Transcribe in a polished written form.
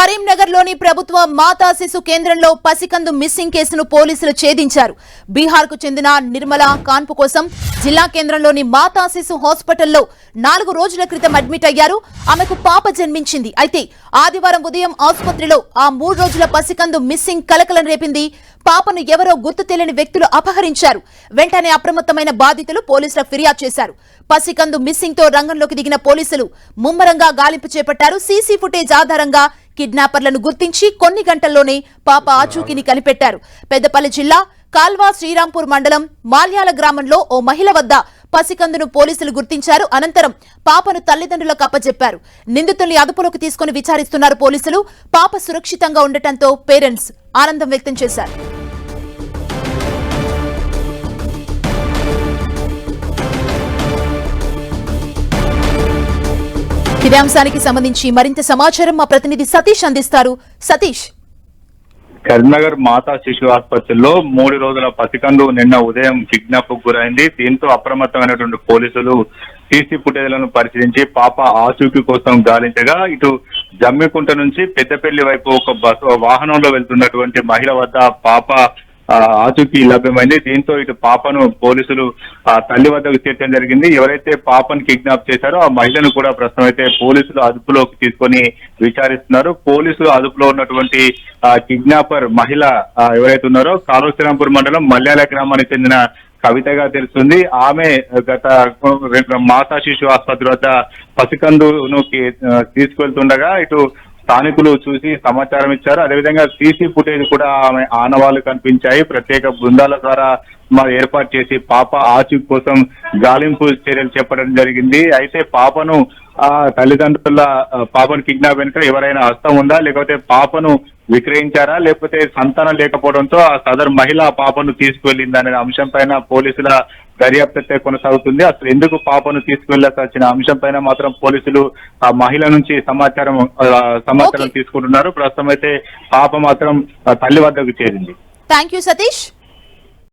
కరీంనగర్లోని ప్రభుత్వ మాతా శిశు కేంద్రంలో పసికందు మిస్సింగ్ కేసును పోలీసులు ఛేదించారు. బీహార్కు చెందిన నిర్మల కాన్పు కోసం జిల్లా కేంద్రంలోని మాతా శిశు హాస్పిటల్లో 4 రోజుల క్రితం అడ్మిట్ అయ్యారు. ఆమెకు పాప జన్మించింది. అయితే ఆదివారం ఉదయం ఆసుపత్రిలో ఆ 3 రోజుల పసికందు మిస్సింగ్ కలకలం రేపింది. పాపను ఎవరో గుర్తు తెలియని వ్యక్తులు అపహరించారు. వెంటనే అప్రమత్తమైన బాధితులు పోలీసులకు ఫిర్యాదు చేశారు. పసికందు మిస్సింగ్ తో రంగంలోకి దిగిన పోలీసులు ముమ్మరంగా గాలింపు చేపట్టారు. సీసీ ఫుటేజ్ ఆధారంగా కిడ్నాపర్లను గుర్తించి కొన్ని గంటల్లోనే పాప ఆచూకీని కనిపెట్టారు. పెద్దపల్లి జిల్లా కాల్వా శ్రీరాంపూర్ మండలం మాల్యాల గ్రామంలో ఓ మహిళ వద్ద పసికందును పోలీసులు గుర్తించారు. అనంతరం పాపను తల్లిదండ్రులకు అప్పచెప్పారు. నిందితుల్ని అదుపులోకి తీసుకుని విచారిస్తున్నారు పోలీసులు. పాప సురక్షితంగా ఉండటంతో పేరెంట్స్ ఆనందం వ్యక్తం చేశారు. ఇదే అంశానికి సంబంధించి మరింత సమాచారం మా ప్రతినిధి సతీష్ అందిస్తారు. సతీష్, కరీంనగర్ మాతా శిశు ఆసుపత్రిలో 3 రోజుల పసికందు నిన్న ఉదయం కిడ్నాప్ కు గురైంది. దీంతో అప్రమత్తమైనటువంటి పోలీసులు సీసీ ఫుటేజ్లను పరిశీలించి పాప ఆచూకీ కోసం గాలించగా ఇటు జమ్మికుంట నుంచి పెద్దపల్లి వైపు ఒక వాహనంలో వెళ్తున్నటువంటి మహిళ వద్ద పాప ఆచూకీ లభ్యమైంది. దీంతో ఇటు పాపను పోలీసులు తల్లి వద్దకు చేర్చడం జరిగింది. ఎవరైతే పాపను కిడ్నాప్ చేశారో ఆ మహిళను కూడా ప్రస్తుతం అయితే పోలీసులు అదుపులోకి తీసుకొని విచారిస్తున్నారు. పోలీసులు అదుపులో ఉన్నటువంటి కిడ్నాపర్ మహిళ ఎవరైతే ఉన్నారో కాళోశ్రీరాంపూర్ మండలం మల్యాల గ్రామానికి చెందిన కవితగా తెలుస్తుంది. ఆమె గత మాతా శిశు ఆసుపత్రి వద్ద పసికందును తీసుకువెళ్తుండగా ఇటు స్థానికులు చూసి సమాచారం ఇచ్చారు. అదేవిధంగా సీసీ ఫుటేజ్ కూడా ఆమె ఆనవాళ్లు కనిపించాయి. ప్రత్యేక బృందాల ద్వారా ఏర్పాటు చేసి పాప ఆచూకీ కోసం గాలింపు చర్యలు చేపట్టడం జరిగింది. అయితే పాపను తల్లిదండ్రుల పాపను కిడ్నాప్ వెనుక ఎవరైనా హస్తం ఉందా, లేకపోతే పాపను విక్రయించారా, లేకపోతే సంతానం లేకపోవడంతో ఆ సదరు మహిళ పాపను తీసుకువెళ్లిందా అనే అంశం పైన పోలీసుల దర్యాప్తు కొనసాగుతుంది. అసలు ఎందుకు పాపను తీసుకువెళ్లాల్సిన అంశం పైన మాత్రం పోలీసులు ఆ మహిళ నుంచి సమాచారం తీసుకుంటున్నారు. ప్రస్తుతం అయితే పాప మాత్రం తల్లి వద్దకు చేరింది. థాంక్యూ సతీష్.